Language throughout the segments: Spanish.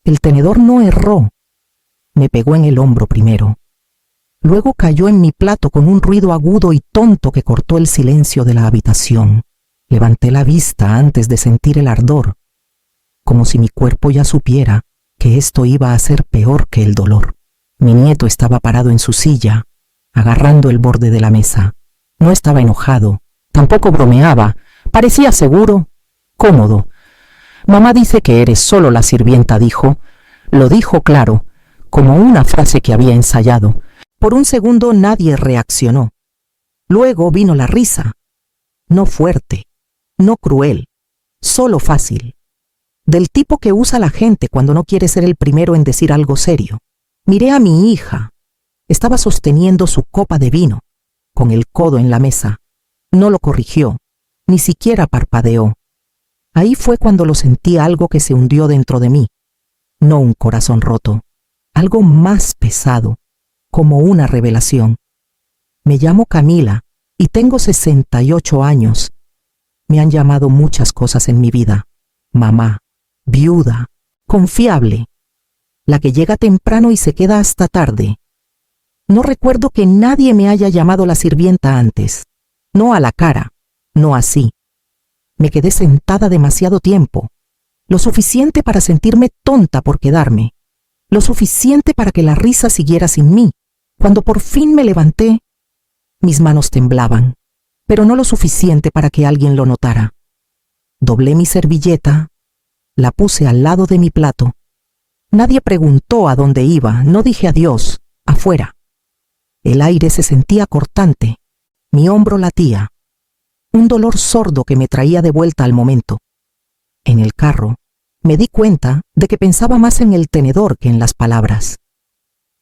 El tenedor no erró. Me pegó en el hombro primero. Luego cayó en mi plato con un ruido agudo y tonto que cortó el silencio de la habitación. Levanté la vista antes de sentir el ardor, como si mi cuerpo ya supiera que esto iba a ser peor que el dolor. Mi nieto estaba parado en su silla, agarrando el borde de la mesa. No estaba enojado, tampoco bromeaba, parecía seguro, cómodo. Mamá dice que eres solo la sirvienta, dijo. Lo dijo claro, como una frase que había ensayado. Por un segundo nadie reaccionó. Luego vino la risa. No fuerte, no cruel, solo fácil. Del tipo que usa la gente cuando no quiere ser el primero en decir algo serio. Miré a mi hija. Estaba sosteniendo su copa de vino, con el codo en la mesa. No lo corrigió, ni siquiera parpadeó. Ahí fue cuando lo sentí algo que se hundió dentro de mí. No un corazón roto, algo más pesado, como una revelación. Me llamo Camila y tengo 68 años. Me han llamado muchas cosas en mi vida. Mamá, viuda, confiable, la que llega temprano y se queda hasta tarde. No recuerdo que nadie me haya llamado la sirvienta antes. No a la cara, no así. Me quedé sentada demasiado tiempo, lo suficiente para sentirme tonta por quedarme, lo suficiente para que la risa siguiera sin mí. Cuando por fin me levanté, mis manos temblaban, pero no lo suficiente para que alguien lo notara. Doblé mi servilleta, la puse al lado de mi plato. Nadie preguntó a dónde iba, no dije adiós, afuera. El aire se sentía cortante, mi hombro latía, un dolor sordo que me traía de vuelta al momento. En el carro, me di cuenta de que pensaba más en el tenedor que en las palabras.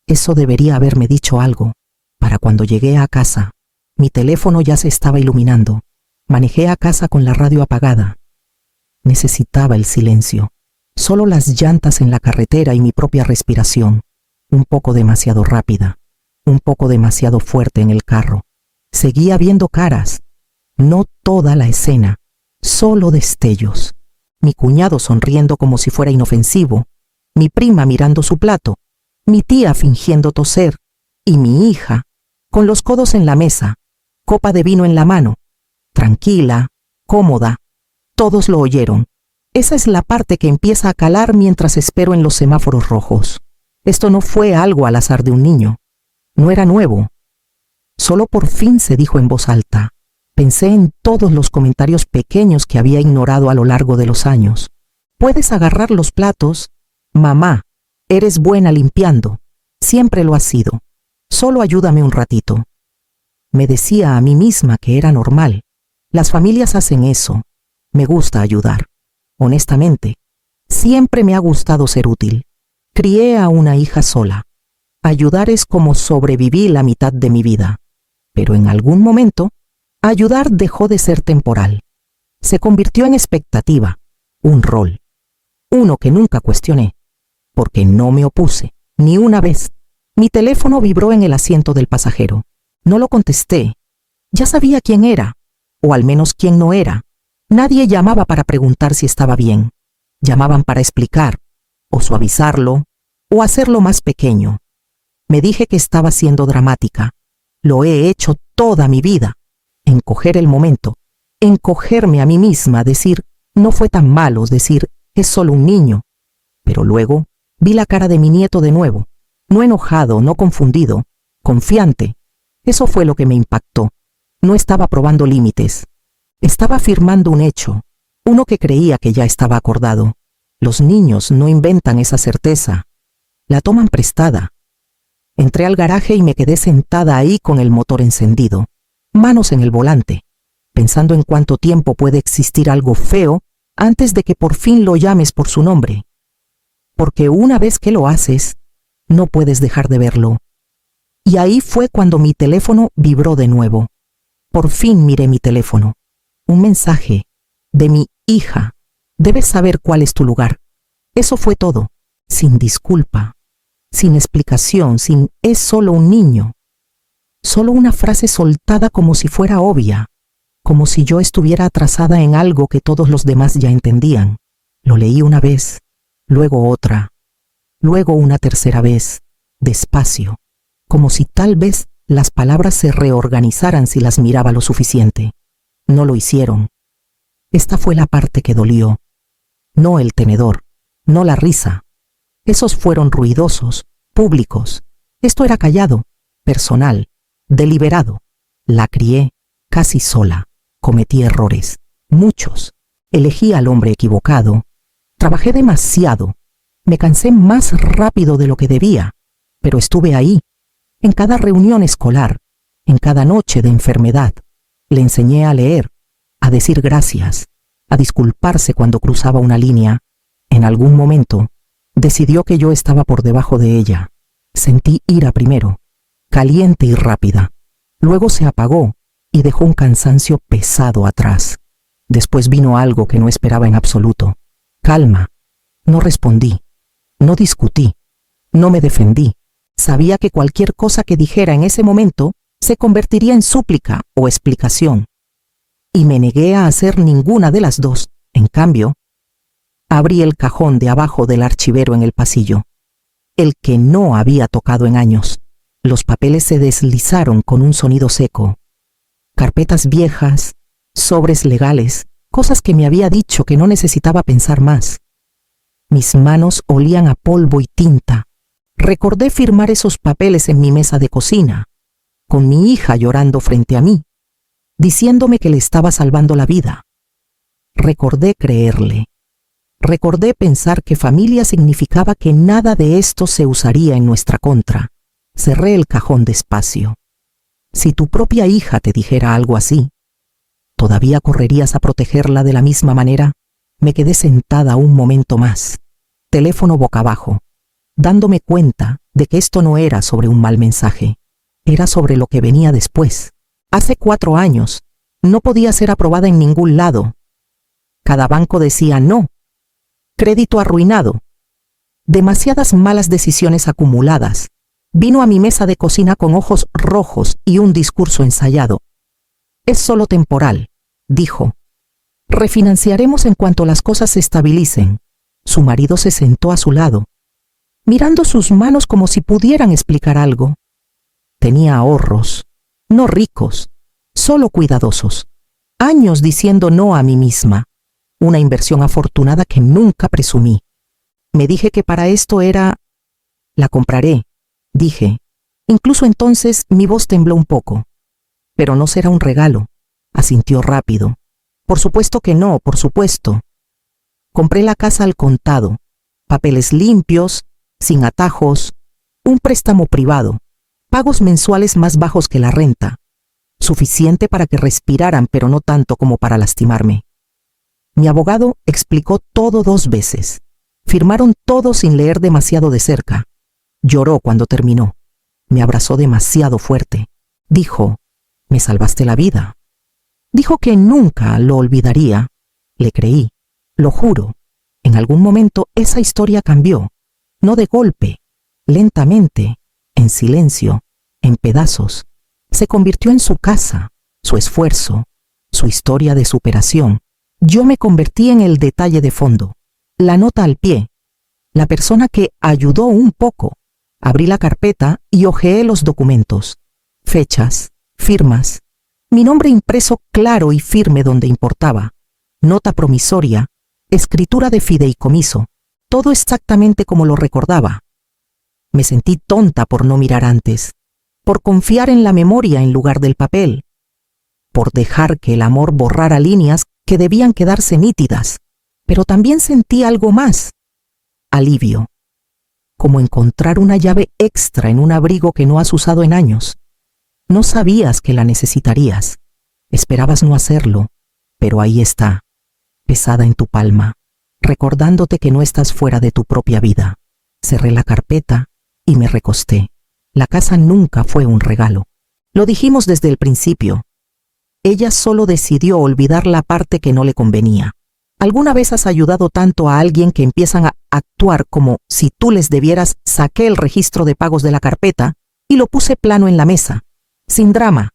Eso debería haberme dicho algo. Para cuando llegué a casa, mi teléfono ya se estaba iluminando. Manejé a casa con la radio apagada. Necesitaba el silencio. Solo las llantas en la carretera y mi propia respiración, un poco demasiado rápida, un poco demasiado fuerte en el carro. Seguía viendo caras, no toda la escena, solo destellos. Mi cuñado sonriendo como si fuera inofensivo, mi prima mirando su plato, mi tía fingiendo toser, y mi hija, con los codos en la mesa, copa de vino en la mano, tranquila, cómoda. Todos lo oyeron. Esa es la parte que empieza a calar mientras espero en los semáforos rojos. Esto no fue algo al azar de un niño. No era nuevo. Solo por fin se dijo en voz alta. Pensé en todos los comentarios pequeños que había ignorado a lo largo de los años. Puedes agarrar los platos. Mamá, eres buena limpiando. Siempre lo has sido. Solo ayúdame un ratito. Me decía a mí misma que era normal. Las familias hacen eso. Me gusta ayudar. Honestamente, siempre me ha gustado ser útil. Crié a una hija sola. Ayudar es como sobreviví la mitad de mi vida. Pero en algún momento, ayudar dejó de ser temporal. Se convirtió en expectativa, un rol. Uno que nunca cuestioné, porque no me opuse, ni una vez. Mi teléfono vibró en el asiento del pasajero. No lo contesté. Ya sabía quién era, o al menos quién no era. Nadie llamaba para preguntar si estaba bien. Llamaban para explicar, o suavizarlo, o hacerlo más pequeño. Me dije que estaba siendo dramática. Lo he hecho toda mi vida. Encoger el momento, encogerme a mí misma, decir, no fue tan malo, decir, es solo un niño. Pero luego vi la cara de mi nieto de nuevo, no enojado, no confundido, confiante. Eso fue lo que me impactó. No estaba probando límites. Estaba afirmando un hecho, uno que creía que ya estaba acordado. Los niños no inventan esa certeza, la toman prestada. Entré al garaje y me quedé sentada ahí con el motor encendido, manos en el volante, pensando en cuánto tiempo puede existir algo feo antes de que por fin lo llames por su nombre. Porque una vez que lo haces, no puedes dejar de verlo. Y ahí fue cuando mi teléfono vibró de nuevo. Por fin miré mi teléfono. Un mensaje de mi hija. Debes saber cuál es tu lugar. Eso fue todo, sin disculpa, sin explicación, sin es solo un niño. Solo una frase soltada como si fuera obvia, como si yo estuviera atrasada en algo que todos los demás ya entendían. Lo leí una vez, luego otra, Luego una tercera vez, despacio, como si tal vez las palabras se reorganizaran si las miraba lo suficiente. No lo hicieron. Esta fue la parte que dolió. No el tenedor, no la risa. Esos fueron ruidosos, públicos. Esto era callado, personal, deliberado. La crié casi sola. Cometí errores, muchos. Elegí al hombre equivocado. Trabajé demasiado. Me cansé más rápido de lo que debía, pero estuve ahí, en cada reunión escolar, en cada noche de enfermedad. Le enseñé a leer, a decir gracias, a disculparse cuando cruzaba una línea. En algún momento, decidió que yo estaba por debajo de ella. Sentí ira primero, caliente y rápida. Luego se apagó y dejó un cansancio pesado atrás. Después vino algo que no esperaba en absoluto. Calma. No respondí. No discutí. No me defendí. Sabía que cualquier cosa que dijera en ese momento se convertiría en súplica o explicación. Y me negué a hacer ninguna de las dos. En cambio, abrí el cajón de abajo del archivero en el pasillo, el que no había tocado en años. Los papeles se deslizaron con un sonido seco. Carpetas viejas, sobres legales, cosas que me había dicho que no necesitaba pensar más. Mis manos olían a polvo y tinta. Recordé firmar esos papeles en mi mesa de cocina, con mi hija llorando frente a mí, diciéndome que le estaba salvando la vida. Recordé creerle. Recordé pensar que familia significaba que nada de esto se usaría en nuestra contra. Cerré el cajón despacio. Si tu propia hija te dijera algo así, ¿todavía correrías a protegerla de la misma manera? Me quedé sentada un momento más, teléfono boca abajo, dándome cuenta de que esto no era sobre un mal mensaje, era sobre lo que venía después. Hace 4 años, no podía ser aprobada en ningún lado. Cada banco decía no. Crédito arruinado. Demasiadas malas decisiones acumuladas. Vino a mi mesa de cocina con ojos rojos y un discurso ensayado. Es solo temporal, dijo. Refinanciaremos en cuanto las cosas se estabilicen. Su marido se sentó a su lado, mirando sus manos como si pudieran explicar algo. Tenía ahorros, no ricos, solo cuidadosos. Años diciendo no a mí misma. Una inversión afortunada que nunca presumí. Me dije que para esto era... La compraré, dije. Incluso entonces mi voz tembló un poco. Pero no será un regalo, asintió rápido. Por supuesto que no, por supuesto. Compré la casa al contado, papeles limpios, sin atajos, un préstamo privado, pagos mensuales más bajos que la renta, suficiente para que respiraran, pero no tanto como para lastimarme. Mi abogado explicó todo 2 veces. Firmaron todo sin leer demasiado de cerca. Lloró cuando terminó. Me abrazó demasiado fuerte. Dijo, me salvaste la vida. Dijo que nunca lo olvidaría. Le creí. Lo juro. En algún momento esa historia cambió. No de golpe, lentamente, en silencio, en pedazos. Se convirtió en su casa, su esfuerzo, su historia de superación. Yo me convertí en el detalle de fondo, la nota al pie, la persona que ayudó un poco. Abrí la carpeta y hojeé los documentos, fechas, firmas, mi nombre impreso claro y firme donde importaba, nota promisoria, escritura de fideicomiso, todo exactamente como lo recordaba. Me sentí tonta por no mirar antes, por confiar en la memoria en lugar del papel, por dejar que el amor borrara líneas que debían quedarse nítidas, pero también sentí algo más, alivio, como encontrar una llave extra en un abrigo que no has usado en años. No sabías que la necesitarías, esperabas no hacerlo, pero ahí está, pesada en tu palma, recordándote que no estás fuera de tu propia vida. Cerré la carpeta y me recosté. La casa nunca fue un regalo. Lo dijimos desde el principio. Ella solo decidió olvidar la parte que no le convenía. ¿Alguna vez has ayudado tanto a alguien que empiezan a actuar como si tú les debieras? Saqué el registro de pagos de la carpeta y lo puse plano en la mesa, sin drama,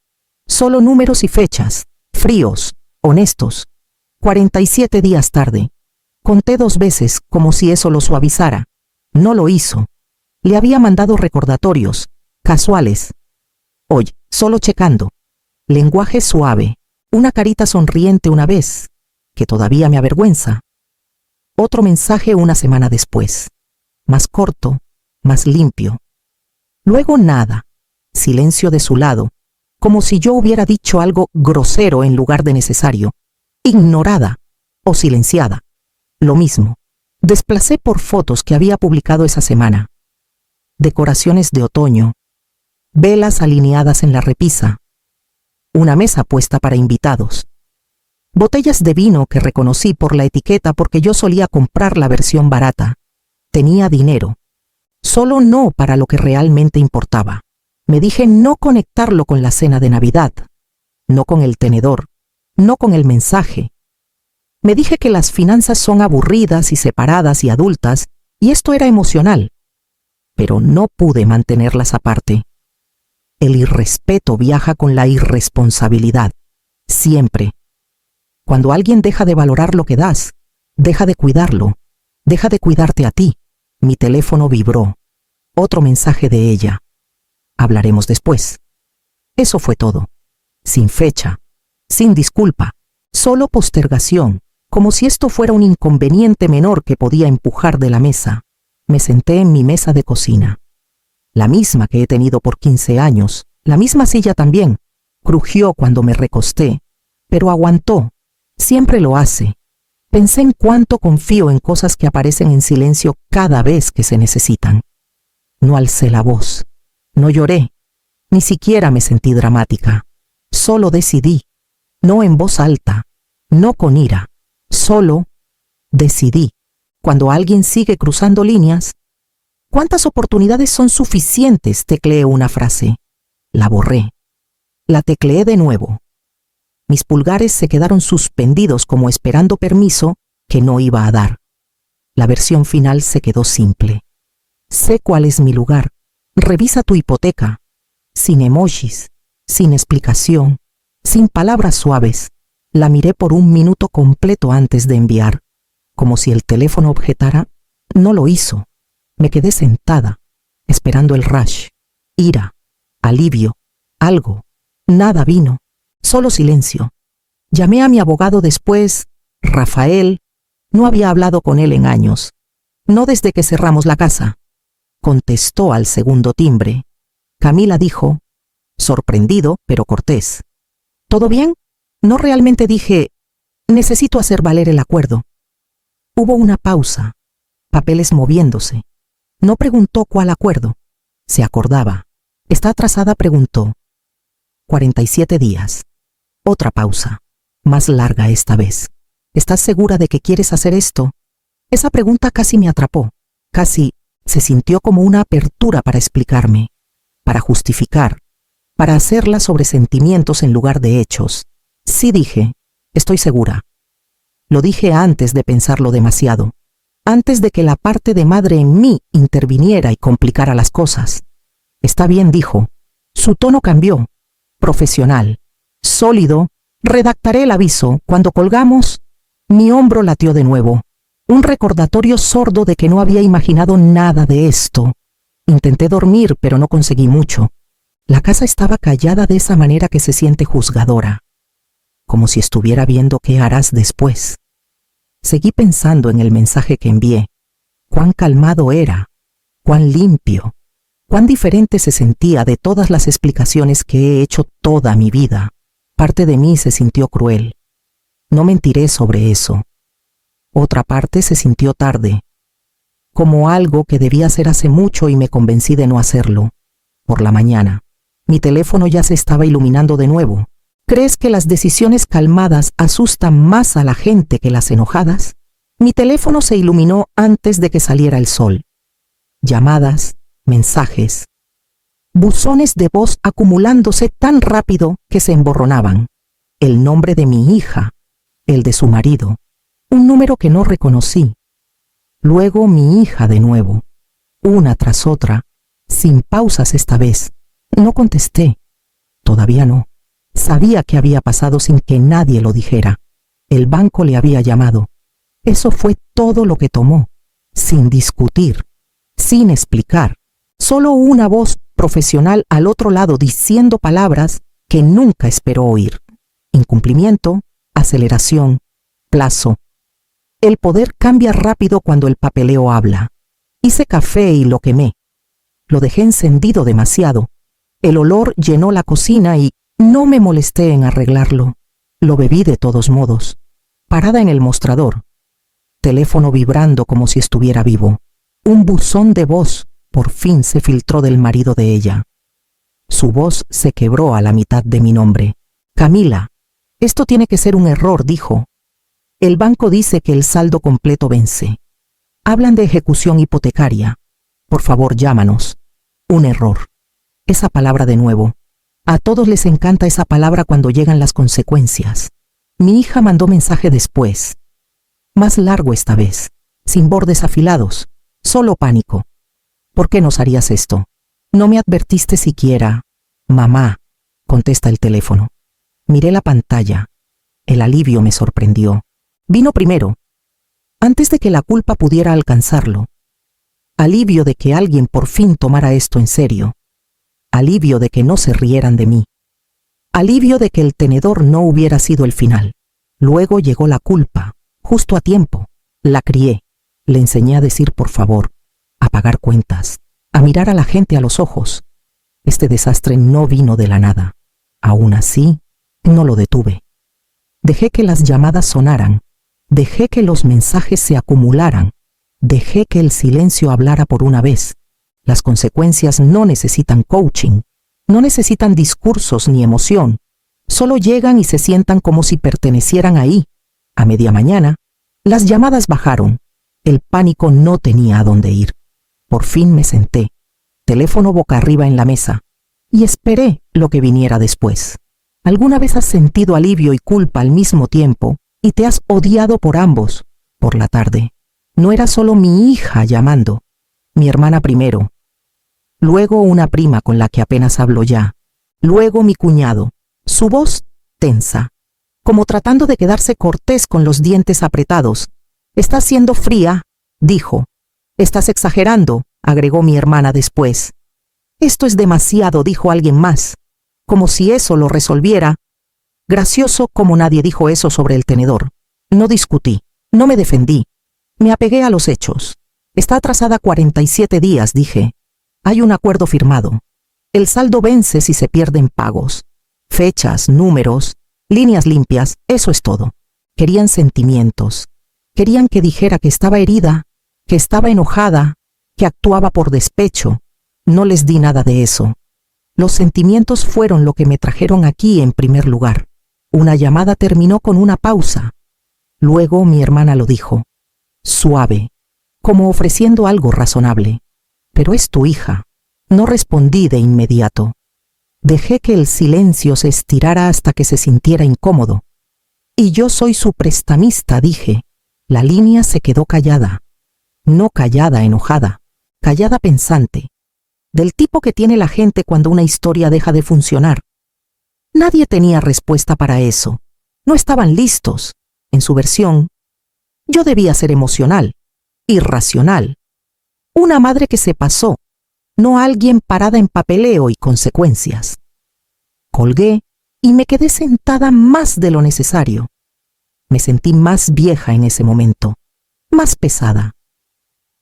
solo números y fechas, fríos, honestos. 47 días tarde. Conté 2 veces como si eso lo suavizara. No lo hizo. Le había mandado recordatorios, casuales. Oye, solo checando. Lenguaje suave. Una carita sonriente una vez, que todavía me avergüenza. Otro mensaje una semana después. Más corto, más limpio. Luego nada. Silencio de su lado, como si yo hubiera dicho algo grosero en lugar de necesario. Ignorada o silenciada. Lo mismo. Desplacé por fotos que había publicado esa semana. Decoraciones de otoño. Velas alineadas en la repisa. Una mesa puesta para invitados. Botellas de vino que reconocí por la etiqueta porque yo solía comprar la versión barata. Tenía dinero. Solo no para lo que realmente importaba. Me dije no conectarlo con la cena de Navidad, no con el tenedor, no con el mensaje. Me dije que las finanzas son aburridas y separadas y adultas, y esto era emocional. Pero no pude mantenerlas aparte. El irrespeto viaja con la irresponsabilidad, siempre. Cuando alguien deja de valorar lo que das, deja de cuidarlo, deja de cuidarte a ti. Mi teléfono vibró. Otro mensaje de ella. Hablaremos después. Eso fue todo. Sin fecha, sin disculpa, solo postergación, como si esto fuera un inconveniente menor que podía empujar de la mesa. Me senté en mi mesa de cocina. La misma que he tenido por 15 años, la misma silla también. Crujió cuando me recosté, pero aguantó. Siempre lo hace. Pensé en cuánto confío en cosas que aparecen en silencio cada vez que se necesitan. No alcé la voz. No lloré, ni siquiera me sentí dramática. Solo decidí, no en voz alta, no con ira, solo decidí. Cuando alguien sigue cruzando líneas, ¿cuántas oportunidades son suficientes? Tecleé una frase. La borré. La tecleé de nuevo. Mis pulgares se quedaron suspendidos como esperando permiso que no iba a dar. La versión final se quedó simple. Sé cuál es mi lugar. Revisa tu hipoteca, sin emojis, sin explicación, sin palabras suaves. La miré por un minuto completo antes de enviar. Como si el teléfono objetara, no lo hizo. Me quedé sentada, esperando el rush, ira, alivio, algo. Nada vino, solo silencio. Llamé a mi abogado después, Rafael. No había hablado con él en años. No desde que cerramos la casa. Contestó al segundo timbre. Camila dijo, sorprendido pero cortés. ¿Todo bien? No realmente dije, necesito hacer valer el acuerdo. Hubo una pausa, papeles moviéndose. No preguntó cuál acuerdo. Se acordaba. ¿Está atrasada? Preguntó. 47 días. Otra pausa, más larga esta vez. ¿Estás segura de que quieres hacer esto? Esa pregunta casi me atrapó. Casi se sintió como una apertura para explicarme, para justificar, para hacerla sobre sentimientos en lugar de hechos. Sí dije, estoy segura. Lo dije antes de pensarlo demasiado, antes de que la parte de madre en mí interviniera y complicara las cosas. Está bien, dijo. Su tono cambió. Profesional, sólido. Redactaré el aviso. Cuando colgamos, mi hombro latió de nuevo. Un recordatorio sordo de que no había imaginado nada de esto. Intenté dormir, pero no conseguí mucho. La casa estaba callada de esa manera que se siente juzgadora, como si estuviera viendo qué harás después. Seguí pensando en el mensaje que envié. Cuán calmado era, cuán limpio, cuán diferente se sentía de todas las explicaciones que he hecho toda mi vida. Parte de mí se sintió cruel. No mentiré sobre eso. Otra parte se sintió tarde, como algo que debía hacer hace mucho y me convencí de no hacerlo. Por la mañana, mi teléfono ya se estaba iluminando de nuevo. ¿Crees que las decisiones calmadas asustan más a la gente que las enojadas? Mi teléfono se iluminó antes de que saliera el sol. Llamadas, mensajes, buzones de voz acumulándose tan rápido que se emborronaban. El nombre de mi hija, el de su marido. Un número que no reconocí. Luego mi hija de nuevo, una tras otra, sin pausas esta vez. No contesté. Todavía no. Sabía que había pasado sin que nadie lo dijera. El banco le había llamado. Eso fue todo lo que tomó, sin discutir. sin explicar. Solo una voz profesional al otro lado diciendo palabras que nunca esperó oír. Incumplimiento, aceleración, plazo. El poder cambia rápido cuando el papeleo habla. Hice café y lo quemé. Lo dejé encendido demasiado. El olor llenó la cocina y no me molesté en arreglarlo. Lo bebí de todos modos. Parada en el mostrador. Teléfono vibrando como si estuviera vivo. Un buzón de voz por fin se filtró del marido de ella. Su voz se quebró a la mitad de mi nombre. Camila, esto tiene que ser un error, dijo. El banco dice que el saldo completo vence. Hablan de ejecución hipotecaria. Por favor, llámanos. Un error. Esa palabra de nuevo. A todos les encanta esa palabra cuando llegan las consecuencias. Mi hija mandó mensaje después. Más largo esta vez. Sin bordes afilados. Solo pánico. ¿Por qué nos harías esto? No me advertiste siquiera. Mamá, contesta el teléfono. Miré la pantalla. El alivio me sorprendió. Vino primero, antes de que la culpa pudiera alcanzarlo. Alivio de que alguien por fin tomara esto en serio. Alivio de que no se rieran de mí. Alivio de que el tenedor no hubiera sido el final. Luego llegó la culpa, justo a tiempo. La crié. Le enseñé a decir por favor, a pagar cuentas, a mirar a la gente a los ojos. Este desastre no vino de la nada. Aún así, no lo detuve. Dejé que las llamadas sonaran. Dejé que los mensajes se acumularan. Dejé que el silencio hablara por una vez. Las consecuencias no necesitan coaching, no necesitan discursos ni emoción. Solo llegan y se sientan como si pertenecieran ahí. A media mañana, las llamadas bajaron. El pánico no tenía a dónde ir. Por fin me senté, teléfono boca arriba en la mesa, y esperé lo que viniera después. ¿Alguna vez has sentido alivio y culpa al mismo tiempo y te has odiado por ambos? Por la tarde, no era solo mi hija llamando, mi hermana primero, luego una prima con la que apenas hablo ya, luego mi cuñado, su voz tensa, como tratando de quedarse cortés con los dientes apretados. «Estás siendo fría», dijo. «Estás exagerando», agregó mi hermana después. «Esto es demasiado», dijo alguien más, como si eso lo resolviera. Gracioso como nadie dijo eso sobre el tenedor. No discutí, no me defendí. Me apegué a los hechos. «Está atrasada 47 días», dije. «Hay un acuerdo firmado. El saldo vence si se pierden pagos. Fechas, números, líneas limpias, eso es todo». Querían sentimientos. Querían que dijera que estaba herida, que estaba enojada, que actuaba por despecho. No les di nada de eso. Los sentimientos fueron lo que me trajeron aquí en primer lugar. Una llamada terminó con una pausa. Luego mi hermana lo dijo, suave, como ofreciendo algo razonable. «Pero es tu hija». No respondí de inmediato. Dejé que el silencio se estirara hasta que se sintiera incómodo. «Y yo soy su prestamista», dije. La línea se quedó callada. No callada enojada, callada pensante. Del tipo que tiene la gente cuando una historia deja de funcionar. Nadie tenía respuesta para eso. No estaban listos. En su versión, yo debía ser emocional, irracional. Una madre que se pasó, no alguien parada en papeleo y consecuencias. Colgué y me quedé sentada más de lo necesario. Me sentí más vieja en ese momento, más pesada,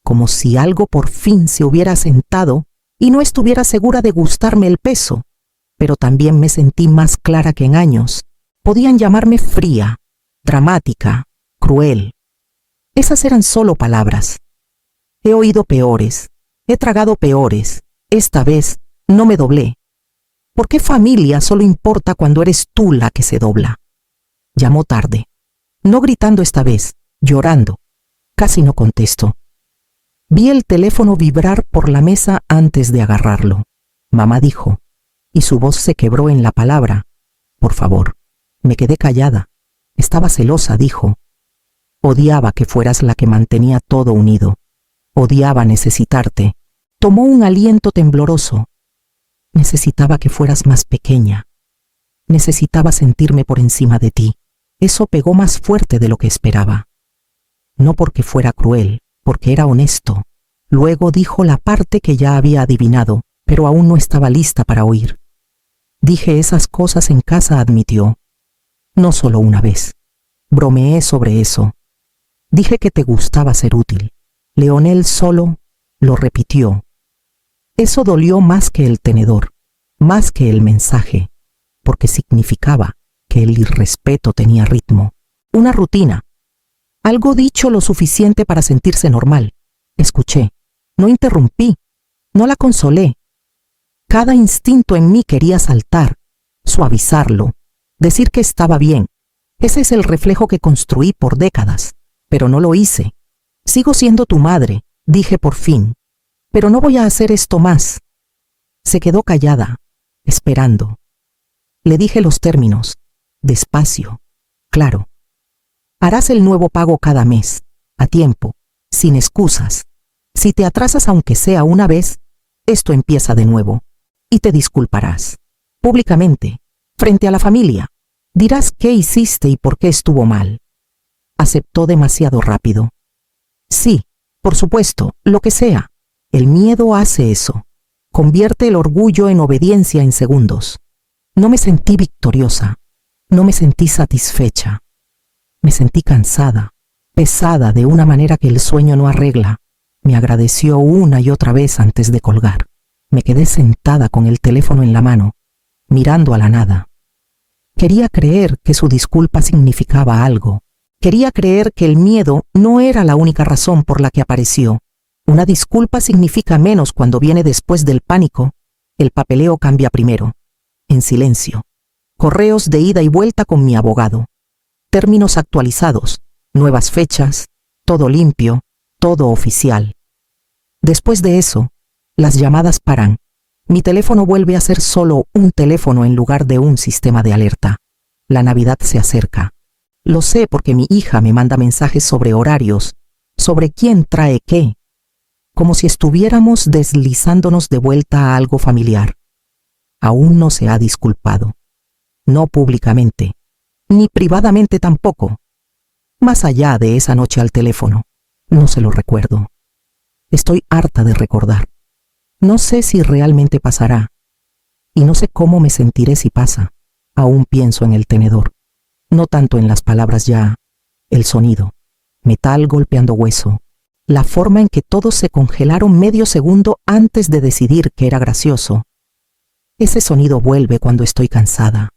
como si algo por fin se hubiera sentado y no estuviera segura de gustarme el peso, pero también me sentí más clara que en años. Podían llamarme fría, dramática, cruel. Esas eran solo palabras. He oído peores, he tragado peores. Esta vez no me doblé. ¿Por qué familia solo importa cuando eres tú la que se dobla? Llamó tarde. No gritando esta vez, llorando. Casi no contesto. Vi el teléfono vibrar por la mesa antes de agarrarlo. Mamá dijo, y su voz se quebró en la palabra. «Por favor». Me quedé callada. Estaba celosa, dijo. Odiaba que fueras la que mantenía todo unido. Odiaba necesitarte. Tomó un aliento tembloroso. Necesitaba que fueras más pequeña. Necesitaba sentirme por encima de ti. Eso pegó más fuerte de lo que esperaba. No porque fuera cruel, porque era honesto. Luego dijo la parte que ya había adivinado, pero aún no estaba lista para oír. Dije esas cosas en casa, admitió. No solo una vez. Bromeé sobre eso. Dije que te gustaba ser útil. Leonel solo lo repitió. Eso dolió más que el tenedor, más que el mensaje, porque significaba que el irrespeto tenía ritmo, una rutina, algo dicho lo suficiente para sentirse normal. Escuché, no interrumpí, no la consolé. Cada instinto en mí quería saltar, suavizarlo, decir que estaba bien. Ese es el reflejo que construí por décadas, pero no lo hice. Sigo siendo tu madre, dije por fin, pero no voy a hacer esto más. Se quedó callada, esperando. Le dije los términos, despacio, claro. Harás el nuevo pago cada mes, a tiempo, sin excusas. Si te atrasas aunque sea una vez, esto empieza de nuevo. Y te disculparás, públicamente, frente a la familia. Dirás qué hiciste y por qué estuvo mal. Aceptó demasiado rápido. Sí, por supuesto, lo que sea. El miedo hace eso. Convierte el orgullo en obediencia en segundos. No me sentí victoriosa. No me sentí satisfecha. Me sentí cansada, pesada de una manera que el sueño no arregla. Me agradeció una y otra vez antes de colgar. Me quedé sentada con el teléfono en la mano, mirando a la nada. Quería creer que su disculpa significaba algo. Quería creer que el miedo no era la única razón por la que apareció. Una disculpa significa menos cuando viene después del pánico. El papeleo cambia primero. En silencio. Correos de ida y vuelta con mi abogado. Términos actualizados, nuevas fechas, todo limpio, todo oficial. Después de eso, las llamadas paran. Mi teléfono vuelve a ser solo un teléfono en lugar de un sistema de alerta. La Navidad se acerca. Lo sé porque mi hija me manda mensajes sobre horarios, sobre quién trae qué, como si estuviéramos deslizándonos de vuelta a algo familiar. Aún no se ha disculpado. No públicamente, ni privadamente tampoco. Más allá de esa noche al teléfono, no se lo recuerdo. Estoy harta de recordar. No sé si realmente pasará, y no sé cómo me sentiré si pasa. Aún pienso en el tenedor, no tanto en las palabras ya, el sonido, metal golpeando hueso, la forma en que todos se congelaron medio segundo antes de decidir que era gracioso. Ese sonido vuelve cuando estoy cansada,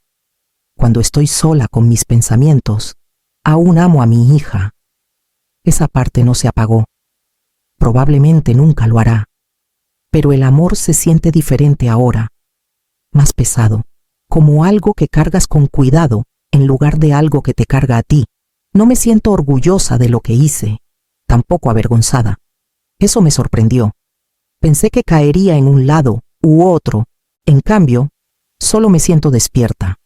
cuando estoy sola con mis pensamientos. Aún amo a mi hija. Esa parte no se apagó. Probablemente nunca lo hará. Pero el amor se siente diferente ahora, más pesado, como algo que cargas con cuidado en lugar de algo que te carga a ti. No me siento orgullosa de lo que hice, tampoco avergonzada. Eso me sorprendió. Pensé que caería en un lado u otro. En cambio, solo me siento despierta.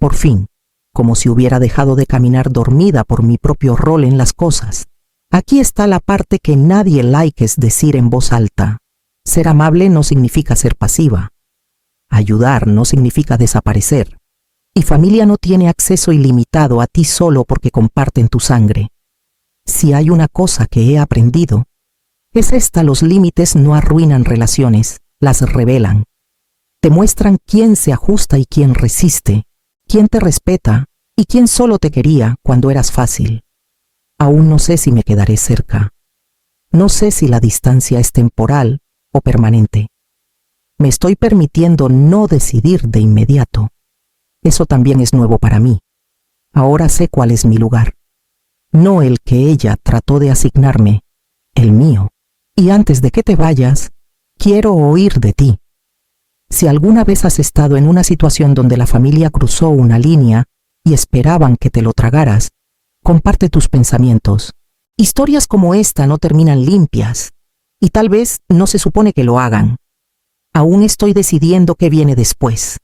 Por fin, como si hubiera dejado de caminar dormida por mi propio rol en las cosas. Aquí está la parte que nadie likes decir en voz alta. Ser amable no significa ser pasiva. Ayudar no significa desaparecer. Y familia no tiene acceso ilimitado a ti solo porque comparten tu sangre. Si hay una cosa que he aprendido, es esta: los límites no arruinan relaciones, las revelan. Te muestran quién se ajusta y quién resiste, quién te respeta y quién solo te quería cuando eras fácil. Aún no sé si me quedaré cerca. No sé si la distancia es temporal o permanente. Me estoy permitiendo no decidir de inmediato. Eso también es nuevo para mí. Ahora sé cuál es mi lugar. No el que ella trató de asignarme, el mío. Y antes de que te vayas, quiero oír de ti. Si alguna vez has estado en una situación donde la familia cruzó una línea y esperaban que te lo tragaras, comparte tus pensamientos. Historias como esta no terminan limpias, y tal vez no se supone que lo hagan. Aún estoy decidiendo qué viene después.